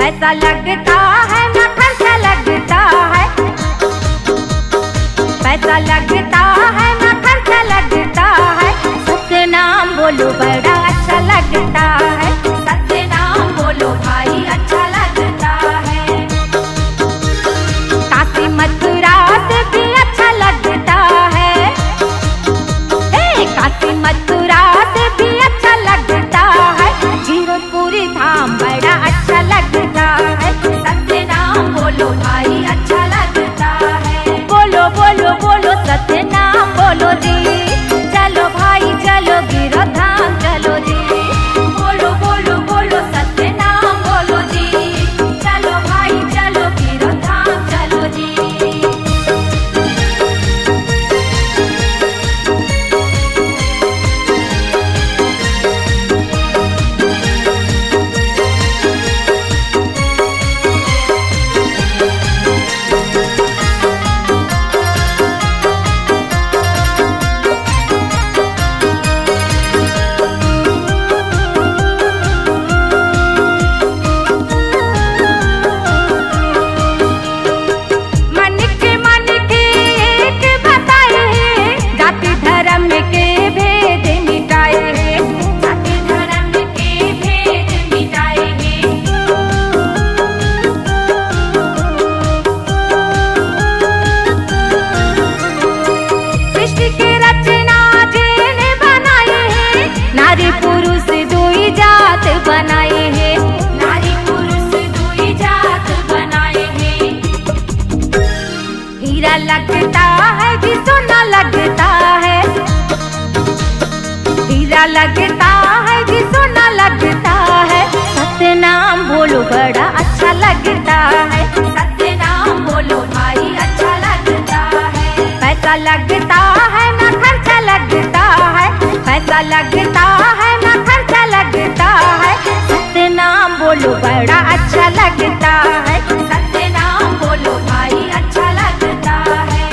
पैसा लगता है ना खर्चा लगता है, पैसा लगता है ना खर्चा लगता है, सत्य नाम बोलो बड़ा अच्छा लगता है, सत्य नाम बोलो भाई अच्छा लगता है। काशी मथुरा से भी अच्छा लगता है, काशी मथुरा से भी अच्छा लगता है, जीरकपुरी धाम बड़ा अच्छा लगता है, सत्य नाम बोलो भाई अच्छा लगता है। बोलो बोलो बोलो सत्य नाम बोलो जी, चलो भाई चलो गिरो धाम चलो जी। बोलो बोलो बोलो सत्य नाम बोलो जी, चलो भाई चलो गिरो धाम चलो जी। नारी पुरुष दुई जात बनाए हैं, नारी पुरुष दुई जात बनाए हैं। हीरा लगता है कि सोना लगता है, हीरा लगता है कि सोना लगता है, सत्य नाम बोलो बड़ा अच्छा लगता है, सत्य नाम बोलो भाई अच्छा लगता है। पैसा लगता है ना खर्चा लगता है, पैसा लगता है ना खर्चा लगता है, सत्य नाम बोलो बड़ा अच्छा लगता है, सत्य नाम बोलो भाई अच्छा लगता है।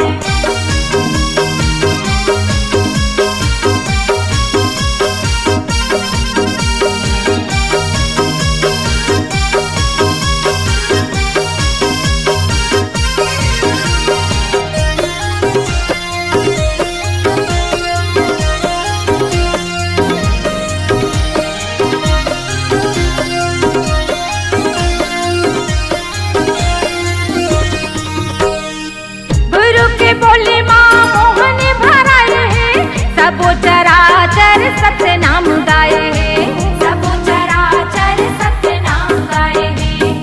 बोले माँ मोहन भराए हैं, सबो चराचर सत्य नाम गाए हैं, सबो चराचर सत्य नाम गाए हैं।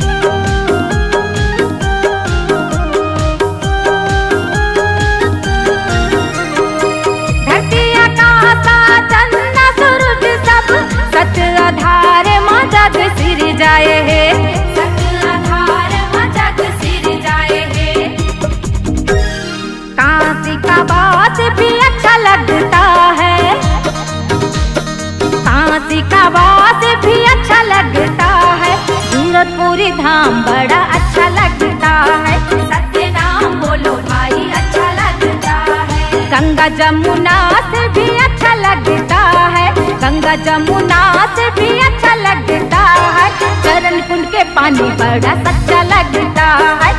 धरती आकाश चंदा सूरज सब सत्य आधार माँ जग सिर जाए हैं, सत्य आधार माँ जग सिर जाए हैं। काशी का बात भी अच्छा लगता है, काशी का बात भी अच्छा लगता है, जीरकपुरी धाम बड़ा अच्छा लगता है, सत्य नाम बोलो भाई अच्छा लगता है। गंगा जमुना से भी अच्छा लगता है, गंगा जमुना से भी अच्छा लगता है, चरण कुंड के पानी बड़ा सच्चा लगता है।